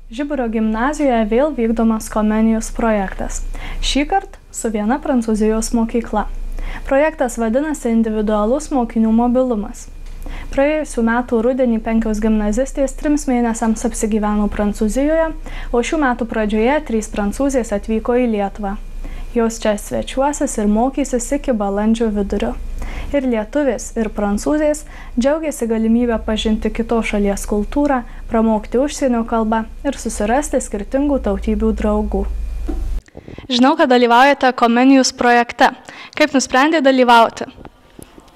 Žiburio gimnazijoje vėl vykdomas Comenius projektas. Šįkart su viena Prancūzijos mokykla. Projektas vadinasi individualus mokinių mobilumas. Praėjusių metų rudenį 5 gimnazistės 3 mėnesiams apsigyveno Prancūzijoje, o šių metų pradžioje 3 prancūzės atvyko į Lietuvą. Jos čia svečiuosis ir mokysis iki balandžio vidurio. Ir lietuvės, ir prancūzės džiaugiasi galimybę pažinti kitos šalies kultūrą, pramokti užsienio kalbą ir susirasti skirtingų tautybių draugų. Žinau, kad dalyvaujate Comenius projekte. Kaip nusprendė dalyvauti?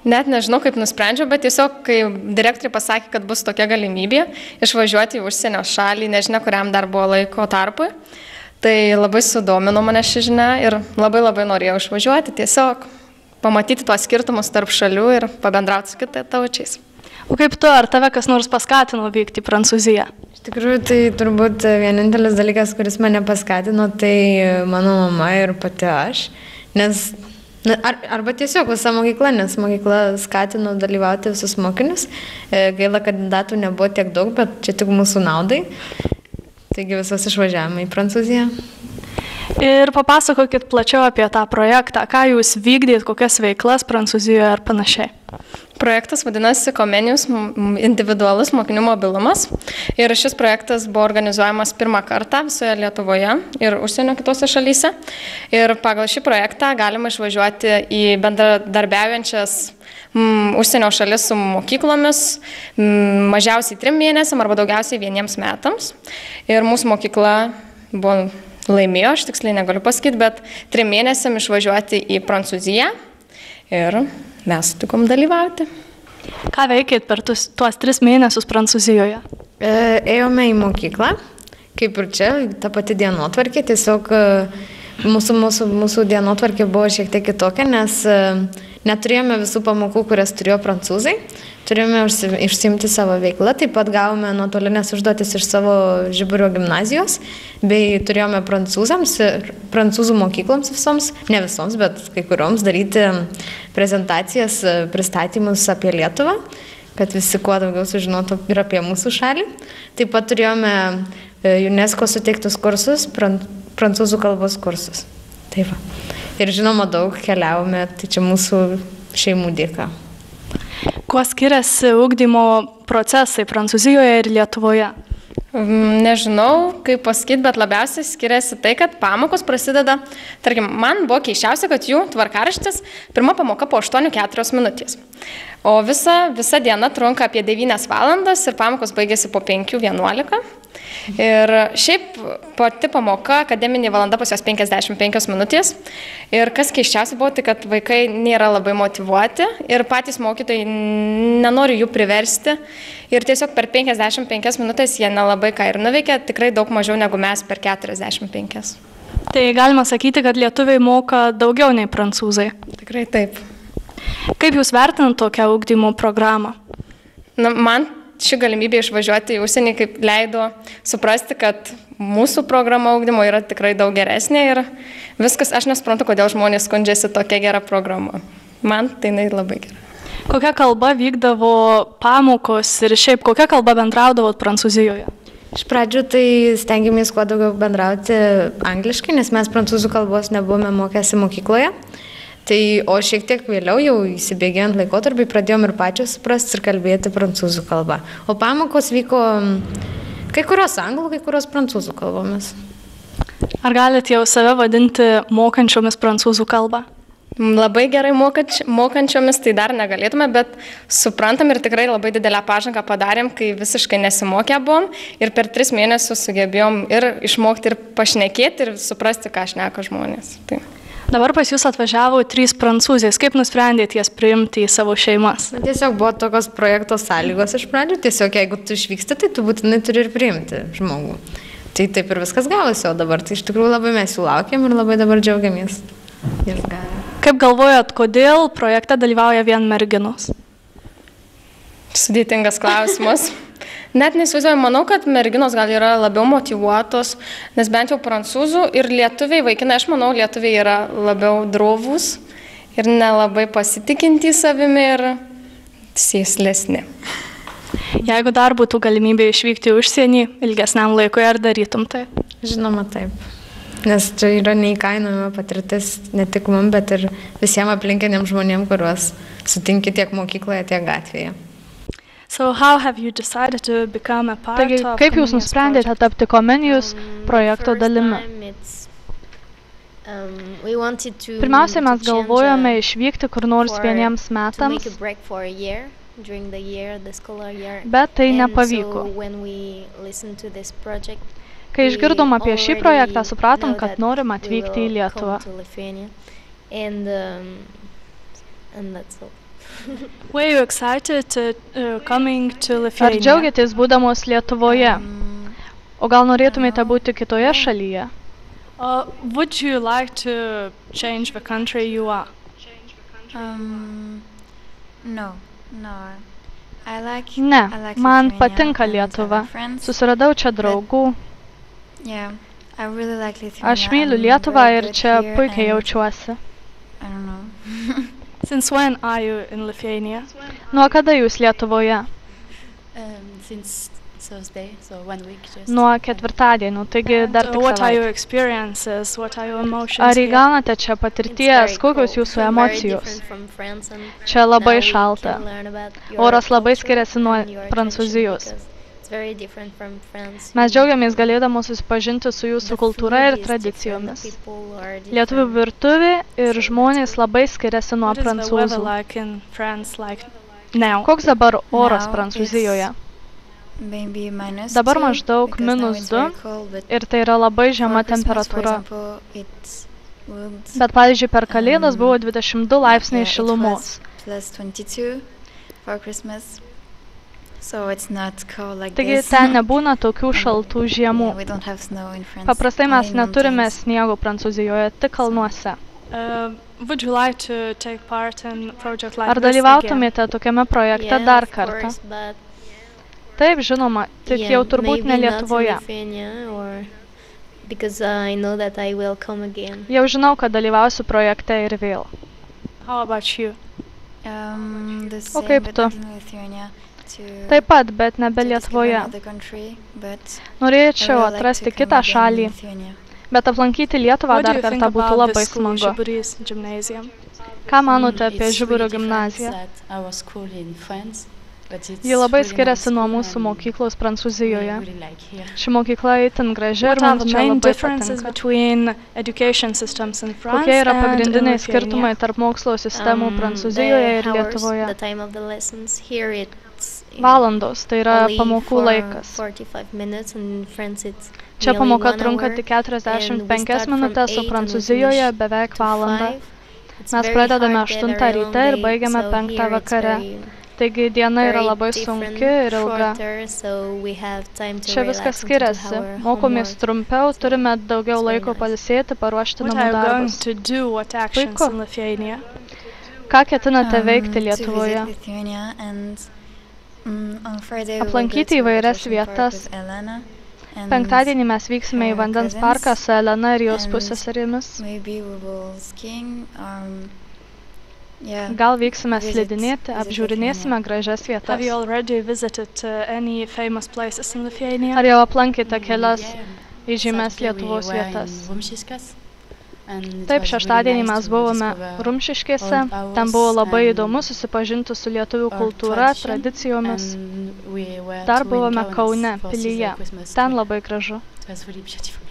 Net nežinau, kaip nusprendžiau, bet tiesiog, kai direktoriai pasakė, kad bus tokia galimybė išvažiuoti į užsienio šalį, nežinia, kuriam dar buvo laiko tarpui, tai labai sudomino mane ši žinia ir labai norėjau išvažiuoti, tiesiog pamatyti tuos skirtumus tarp šalių ir pabendrauti su kitataučiais. O kaip tu, ar tave kas nors paskatino vykti į Prancūziją? Iš tikrųjų, tai turbūt vienintelis dalykas, kuris mane paskatino, tai mano mama ir pati aš, nes arba tiesiog visa mokykla, nes mokykla skatino dalyvauti visus mokinius. Gaila, kandidatų nebuvo tiek daug, bet čia tik mūsų naudai. Taigi visos išvažiavome į Prancūziją. Ir papasakokit plačiau apie tą projektą, ką jūs vykdėt, kokias veiklas Prancūzijoje ir panašiai. Projektas vadinasi Comenius individualus mokinių mobilumas ir šis projektas buvo organizuojamas pirmą kartą visoje Lietuvoje ir užsienio kitose šalyse. Ir pagal šį projektą galima išvažiuoti į bendradarbiaujančias užsienio šalis su mokyklomis mažiausiai 3 mėnesiam arba daugiausiai 1 metams. Ir mūsų mokykla buvo laimėjo, aš tiksliai negaliu pasakyti, bet 3 mėnesiam išvažiuoti į Prancūziją ir mes sutikom dalyvauti. Ką veikėt per tuos 3 mėnesius Prancūzijoje? Ėjome į mokyklą, kaip ir čia, ta pati dienotvarkė, tiesiog mūsų dienotvarkė buvo šiek tiek kitokia, nes neturėjome visų pamokų, kurias turėjo prancūzai, turėjome užsiimti savo veiklą, taip pat gavome nuotolinės užduotis iš savo Žiburio gimnazijos, bei turėjome prancūzams ir prancūzų mokykloms visoms, ne visoms, bet kai kurioms daryti prezentacijas, pristatymus apie Lietuvą, kad visi kuo daugiau sužinotų ir apie mūsų šalį. Taip pat turėjome UNESCO suteiktus kursus, prancūzų kalbos kursus. Taip va. Ir žinoma, daug keliavome, tai čia mūsų šeimų dėka. Kuo skiriasi ugdymo procesai Prancūzijoje ir Lietuvoje? Nežinau, kaip pasakyti, bet labiausiai skiriasi tai, kad pamokos prasideda, tarkim, man buvo keisčiausia, kad jų tvarkaraštis pirma pamoka po 8-4 minutės. O visa diena trunka apie 9 valandas ir pamokos baigėsi po 5-11. Ir šiaip pati pamoka, akademinė valanda pas juos 55 minutės. Ir kas keisčiausia buvo, tai kad vaikai nėra labai motyvuoti ir patys mokytojai nenori jų priversti. Ir tiesiog per 55 minutės jie nelabai ką ir nuveikia, tikrai daug mažiau negu mes per 45. Tai galima sakyti, kad lietuviai moka daugiau nei prancūzai. Tikrai taip. Kaip jūs vertinat tokią ugdymo programą? Man ši galimybė išvažiuoti į užsienį kaip leido suprasti, kad mūsų programa ugdymo yra tikrai daug geresnė ir viskas, aš nesuprantu, kodėl žmonės skundžiasi tokia gera programa. Man tai labai gera. Kokia kalba vykdavo pamokos ir šiaip kokia kalba bendraudavot Prancūzijoje? Iš pradžių tai stengiamės kuo daugiau bendrauti angliškai, nes mes prancūzų kalbos nebuvome mokęsi mokykloje. O šiek tiek vėliau, jau įsibėgėjant laikotarpį, pradėjom ir pačios suprasti ir kalbėti prancūzų kalbą. O pamokos vyko kai kurios anglų, kai kurios prancūzų kalbomis. Ar galite jau save vadinti mokančiomis prancūzų kalbą? Labai gerai mokančiomis tai dar negalėtume, bet suprantam ir tikrai labai didelę pažangą padarėm, kai visiškai nesimokę buvom ir per 3 mėnesius sugebėjom ir išmokti ir pašnekėti ir suprasti, ką šneka žmonės. Tai. Dabar pas jūs atvažiavo 3 prancūzės. Kaip nusprendėte jas priimti į savo šeimas? Tiesiog buvo tokios projekto sąlygos iš pradžių. Tiesiog jeigu tu išvyksti, tai tu būtinai turi ir priimti žmogų. Tai taip ir viskas gavosi, o dabar tai iš tikrųjų labai mes jų laukiam ir labai dabar džiaugiamės. Kaip galvojat, kodėl projekte dalyvauja vien merginos? Sudėtingas klausimas. Net neįsivaizduoju, manau, kad merginos gal yra labiau motyvuotos, nes bent jau prancūzų ir lietuviai, vaikinai, aš manau, lietuviai yra labiau drovūs ir nelabai pasitikintys savimi ir sėslesni. Jeigu dar būtų galimybė išvykti į užsienį ilgesniam laikui, ar darytum tai? Žinoma, taip. Nes čia yra neįkainojama patirtis ne tik mums, bet ir visiems aplinkiniam žmonėm, kuriuos sutinki tiek mokykloje, tiek gatvėje. So how have you decided to become a part Taigi, of kaip jūs Comenius nusprendėte project? tapti Comenius projekto dalimi? Pirmiausia, mes galvojome išvykti kur nors vieniems metams, bet tai nepavyko. Kai išgirdom apie šį projektą, supratom, kad norim atvykti į Lietuvą. Were you excited to coming to Ar Lithuania? džiaugiatės būdamos Lietuvoje? O gal norėtumėte būti kitoje šalyje? Would you like to change the country you are? No. Ne, man patinka Lietuva. Susiradau čia draugų. Aš myliu Lietuvą ir čia puikiai jaučiuosi. Since when are you in Lithuania? Nuo kada jūs Lietuvoje? Since Thursday, so 1 week just. Nuo ketvirtadienio, taigi dar tik What are your savaitė. experiences? What are your emotions? Ar here? įgaunate čia patirties, kokios jūsų emocijos? Čia labai šalta. Oras labai skiriasi nuo Prancūzijos. Mes džiaugiamės galėdamos susipažinti su jūsų kultūra ir tradicijomis. Lietuvių virtuvė ir žmonės labai skiriasi nuo What is the weather prancūzų. like in France like now? Koks dabar oras Now Prancūzijoje? Maybe minus Dabar 2, maždaug because now minus it's 2 very cold, but ir tai yra labai žema for Christmas, for temperatūra. example, it would, Bet pavyzdžiui, per Kalėdas buvo 22 laipsniai yeah, it šilumos. was plus 22 for Christmas. So it's not cold like Taigi this. ten nebūna tokių šaltų žiemų. Yeah, we don't have snow in France. Paprastai only mes in neturime mountains. sniego Prancūzijoje, tik kalnuose. Would you like to take part in a project like Ar this again? dalyvautumėte tokiame projekte dar kartą? Taip, žinoma, tik jau turbūt ne Lietuvoje. Jau žinau, kad dalyvausiu projekte ir vėl. How about you? The O same, kaip but tu? not in Lithuania, to- Taip pat, bet nebe to discover Lietuvoje. another country, but I Norėčiau would like atrasti to come kitą again in šalį, Lithuania. bet aplankyti Lietuvą What do dar you think kartą būtų about labai the school, smagu. Žiburys Gymnasium? Ką manote apie It's Žiburio really different gimnaziją? that our school in France, but it's Ji labai really skiriasi nice nuo school mūsų and mokyklos we Prancūzijoje. really like here. Ši mokykla itin graži ir What are mums the čia main labai differences patinka. between education systems in France Kokie yra and in pagrindiniai Lithuania? skirtumai tarp mokslo sistemų Prancūzijoje ir Lietuvoje? Valandos, tai yra pamokų laikas. Čia pamoka trunka tik 45 minutės, o Prancūzijoje beveik valandą. Mes pradedame 8 ryte ir baigiame 5 vakare. Taigi diena yra labai sunki ir ilga. Čia viskas skiriasi. Mokomės trumpiau, turime daugiau laiko pailsėti, paruošti What namų are you going darbus. to do? What actions Puiku. in Lithuania? Ką ketinate veikti To Lietuvoje? visit Lithuania and, on Friday we will Aplankyti go to įvairias Ocean Park vietas. with Elena, and Penktadienį mes vyksime į her vandens cousins parką su Elena ir jos and pusseserėmis. maybe we will skiing, yeah. Gal vyksime Visit slidinėti, apžiūrinėsime gražias vietas. Have you already visited any famous places in Lithuania? Ar jau aplankėte kelias Yeah. įžymes Saturday we Lietuvos were in vietas? Rumšiškės, and it Taip, was really šeštadienį nice mes to buvome discover Rumšiškėse, old hours ten buvo labai and įdomu susipažinti su lietuvių our kultūra, tradition, tradicijomis. and we were Dar too in buvome Kaunas Kaune, for Caesar pilyje. Christmas Ten tree. labai gražu. It was really beautiful.